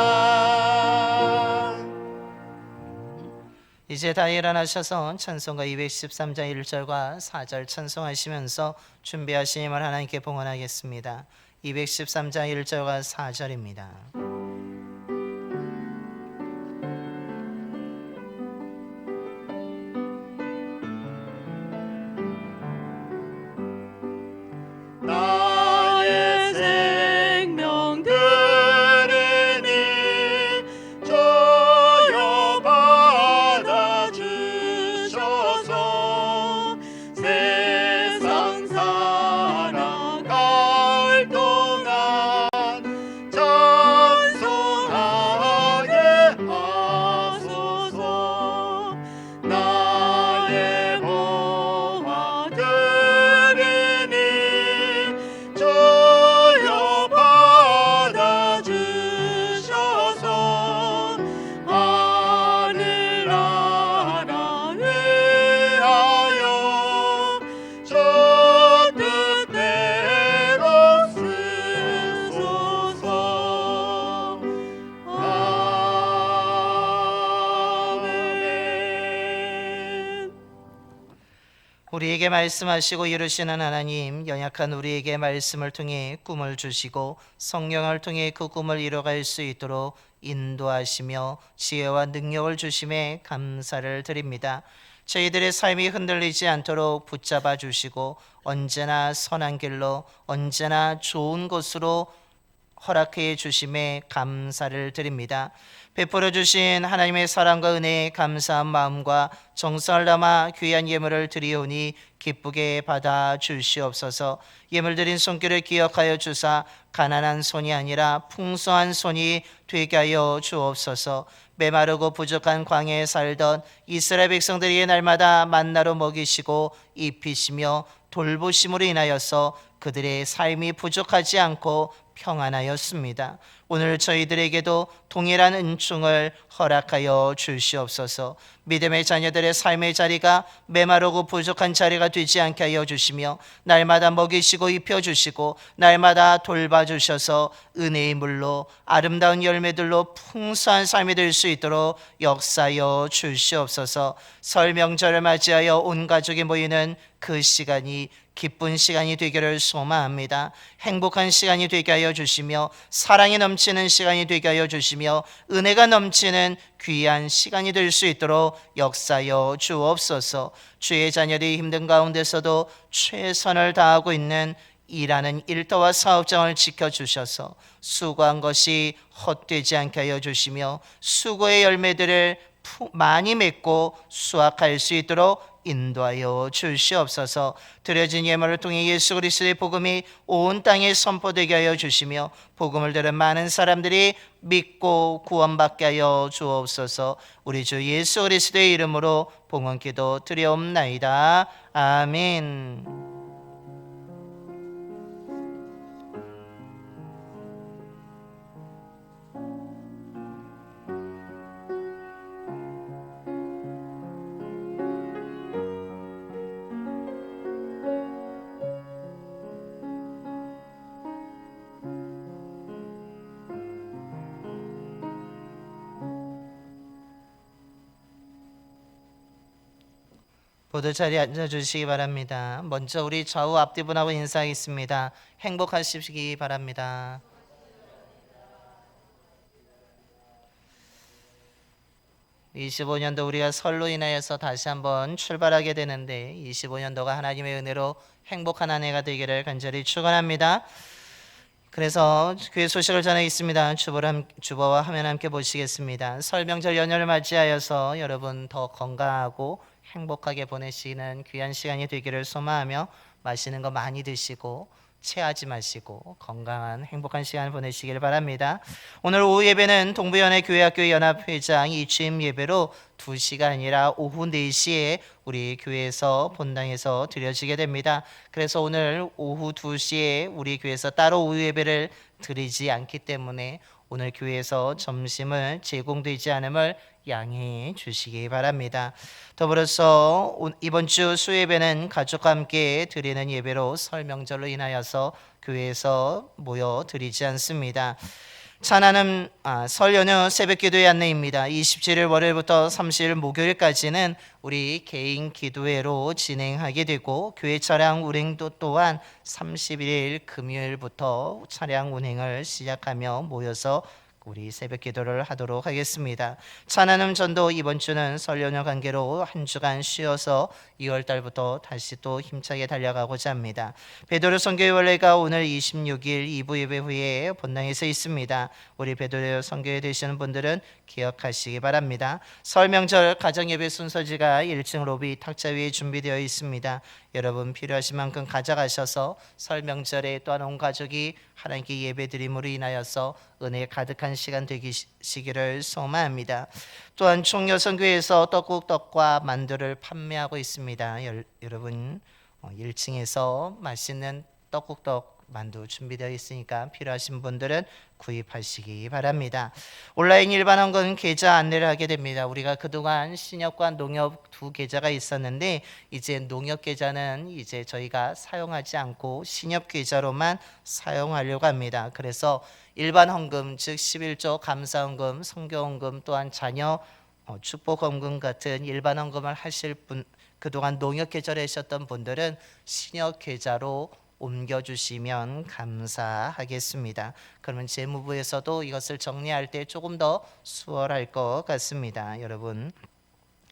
이제 다 일어나셔서 찬송가 213장 1절과 4절 찬송하시면서 준비하신 힘을 하나님께 봉헌하겠습니다. 213장 1절과 4절입니다. 나의 생명 드리니 주여 받아주셔서 세상 살아갈 동안 찬송하게 하소서. 나의 보화 드리니 주여 받아주셔서 하늘 나라 위하여 주 뜻대로 쓰소서. 아멘. 우리에게 말씀하시고 이루시는 하나님, 연약한 우리에게 말씀을 통해 꿈을 주시고 성령을 통해 그 꿈을 이뤄갈 수 있도록 인도하시며 지혜와 능력을 주심에 감사를 드립니다. 저희들의 삶이 흔들리지 않도록 붙잡아 주시고 언제나 선한 길로, 언제나 좋은 곳으로 허락해 주심에 감사를 드립니다. 베풀어 주신 하나님의 사랑과 은혜에 감사한 마음과 정성을 담아 귀한 예물을 드리오니 기쁘게 받아 주시옵소서. 예물 드린 손길을 기억하여 주사 가난한 손이 아니라 풍성한 손이 되게 하여 주옵소서. 메마르고 부족한 광야에 살던 이스라엘 백성들이 날마다 만나로 먹이시고 입히시며 돌보심으로 인하여서 그들의 삶이 부족하지 않고 평안하였습니다. 오늘 저희들에게도 동일한 은총을 허락하여 주시옵소서. 믿음의 자녀들의 삶의 자리가 메마르고 부족한 자리가 되지 않게 하여 주시며 날마다 먹이시고 입혀주시고 날마다 돌봐주셔서 은혜의 물로 아름다운 열매들로 풍성한 삶이 될 수 있도록 역사하여 주시옵소서. 설 명절을 맞이하여 온 가족이 모이는 그 시간이 기쁜 시간이 되기를 소망합니다. 행복한 시간이 되게 하여 주시며 사랑이 넘치는 시간이 되게 하여 주시며 은혜가 넘치는 귀한 시간이 될 수 있도록 역사하여 주옵소서. 주의 자녀들이 힘든 가운데서도 최선을 다하고 있는 일하는 일터와 사업장을 지켜주셔서 수고한 것이 헛되지 않게 하여 주시며 수고의 열매들을 많이 맺고 수확할 수 있도록 인도하여 주시옵소서. 드려진 예물을 통해 예수 그리스도의 복음이 온 땅에 선포되게 하여 주시며 복음을 들은 많은 사람들이 믿고 구원받게 하여 주옵소서. 우리 주 예수 그리스도의 이름으로 봉헌기도 드려옵나이다. 아멘. 모두 자리에 앉아주시기 바랍니다. 먼저 우리 좌우 앞뒤분하고 인사하겠습니다. 행복하시기 바랍니다. (2025년도) 우리가 설로 인하여서 다시 한번 출발하게 되는데 25년도가 하나님의 은혜로 행복한 한 해가 되기를 간절히 축원합니다. 그래서 교회 소식을 전해 있습니다. 주보와 화면 함께 보시겠습니다. 설 명절 연휴를 맞이하여서 여러분 더 건강하고 행복하게 보내시는 귀한 시간이 되기를 소망하며 맛있는 거 많이 드시고 체하지 마시고 건강한 행복한 시간 보내시길 바랍니다. 오늘 오후 예배는 동부연회 교회학교 연합회장 이취임 예배로 2시가 아니라 오후 4시에 우리 교회에서 본당에서 드려지게 됩니다. 그래서 오늘 오후 2시에 우리 교회에서 따로 오후 예배를 드리지 않기 때문에 오늘 교회에서 점심을 제공되지 않음을 양해해 주시기 바랍니다. 더불어서 이번 주 수예배는 가족과 함께 드리는 예배로 설 명절로 인하여서 교회에서 모여 드리지 않습니다. 찬양은 설 연휴 새벽 기도회 안내입니다. 27일 월요일부터 30일 목요일까지는 우리 개인 기도회로 진행하게 되고 교회 차량 운행도 또한 31일 금요일부터 차량 운행을 시작하며 모여서 우리 새벽 기도를 하도록 하겠습니다. 찬양음 전도 이번 주는 설 연휴 관계로 한 주간 쉬어서 2월 달부터 다시 또 힘차게 달려가고자 합니다. 베드로 선교회원회가 오늘 26일 2부 예배 후에 본당에서 있습니다. 우리 베드로 선교회 되시는 분들은 기억하시기 바랍니다. 설 명절 가정예배 순서지가 1층 로비 탁자 위에 준비되어 있습니다. 여러분 필요하신 만큼 가져가셔서 설 명절에 또한 온 가족이 하나님께 예배드림으로 인하여서 은혜 가득한 시간 되시기를 소망합니다. 또한 총여성교회에서 떡국떡과 만두를 판매하고 있습니다. 여러분 1층에서 맛있는 떡국떡 만두 준비되어 있으니까 필요하신 분들은 구입하시기 바랍니다. 온라인 일반 헌금 계좌 안내를 하게 됩니다. 우리가 그동안 신협과 농협 두 계좌가 있었는데 이제 농협 계좌는 이제 저희가 사용하지 않고 신협 계좌로만 사용하려고 합니다. 그래서 일반 헌금 즉 11조 감사 헌금, 성교 헌금 또한 자녀 축복 헌금 같은 일반 헌금을 하실 분 그동안 농협 계좌를 하셨던 분들은 신협 계좌로 옮겨주시면 감사하겠습니다. 그러면 재무부에서도 이것을 정리할 때 조금 더 수월할 것 같습니다. 여러분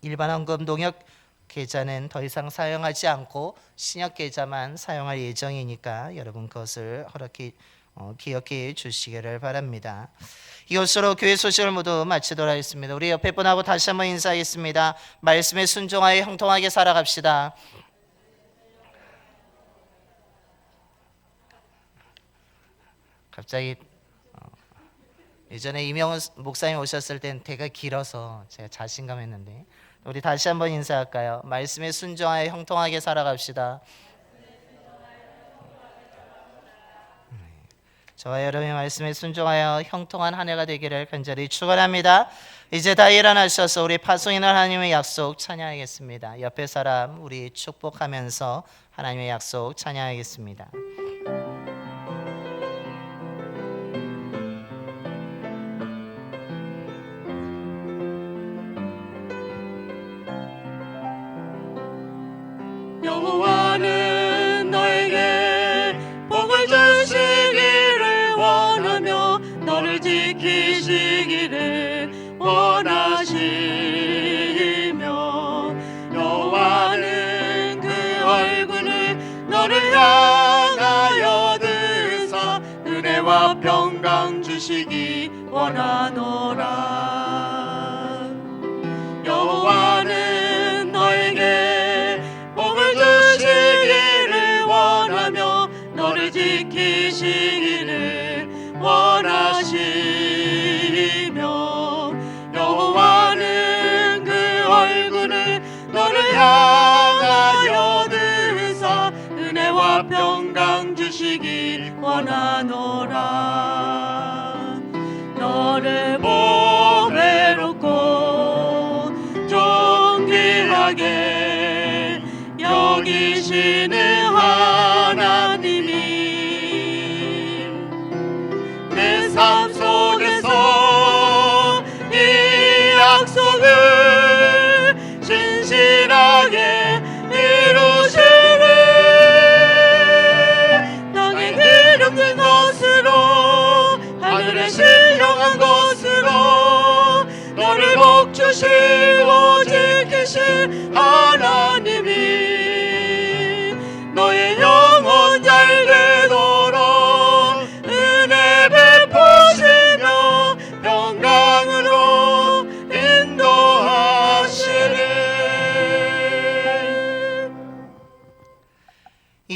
일반 헌금 농협 계좌는 더 이상 사용하지 않고 신협 계좌만 사용할 예정이니까 여러분 그것을 기억해 주시기를 바랍니다. 이것으로 교회 소식을 모두 마치도록 하겠습니다. 우리 옆에 분하고 다시 한번 인사하겠습니다. 말씀에 순종하여 형통하게 살아갑시다. 갑자기 예전에 이명훈 목사님 오셨을 땐 대가 길어서 제가 자신감했는데 우리 다시 한번 인사할까요? 말씀에 순종하여 형통하게 살아갑시다. 저와 여러분의 말씀에 순종하여 형통한 한 해가 되기를 간절히 축원합니다. 이제 다 일어나셔서 우리 파송인 하나님의 약속 찬양하겠습니다. 옆에 사람 우리 축복하면서 하나님의 약속 찬양하겠습니다. 여호와는 너에게 복을 주시기를 원하며 너를 지키시기를 원하시며 여호와는 그 얼굴을 너를 향하여 드사 은혜와 평강 주시기 원하노라. 여호와는 너에게 복을 주시기를 원하며 너를 지키시기를 원하시며 여호와는 그 얼굴을 너를 향하여 드사 은혜와 평강 주시기 원하노라. 너를 보배롭고 존귀하게 여기시는 하나님이 내 삶 속에서 이 약속을 진실하게 이루시네. 땅에 길 없는 것으로 하늘에 신령한 것으로 너를 복주시고 지키실 하나님이 너의 영혼 잘 되도록 은혜 베푸시며 평강으로 인도하시리.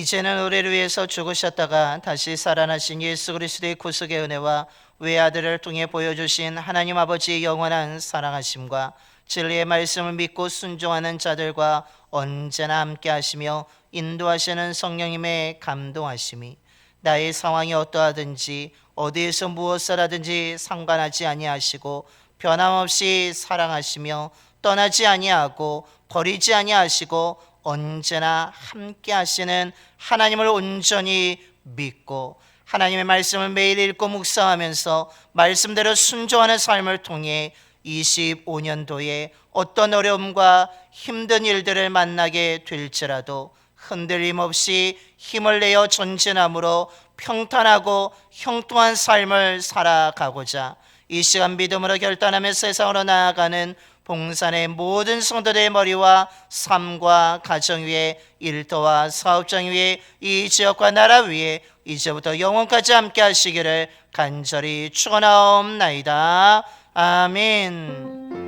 이제는 우리를 위해서 죽으셨다가 다시 살아나신 예수 그리스도의 구속의 은혜와 외아들을 통해 보여주신 하나님 아버지의 영원한 사랑하심과 진리의 말씀을 믿고 순종하는 자들과 언제나 함께 하시며 인도하시는 성령님의 감동하심이 나의 상황이 어떠하든지 어디에서 무엇을 하든지 상관하지 아니하시고 변함없이 사랑하시며 떠나지 아니하고 버리지 아니하시고 언제나 함께 하시는 하나님을 온전히 믿고 하나님의 말씀을 매일 읽고 묵상하면서 말씀대로 순종하는 삶을 통해 25년도에 어떤 어려움과 힘든 일들을 만나게 될지라도 흔들림 없이 힘을 내어 전진함으로 평탄하고 형통한 삶을 살아가고자 이 시간 믿음으로 결단하며 세상으로 나아가는 봉산의 모든 성도들의 머리와 삶과 가정 위에 일터와 사업장 위에 이 지역과 나라 위에 이제부터 영원까지 함께 하시기를 간절히 축원하옵나이다. 아멘.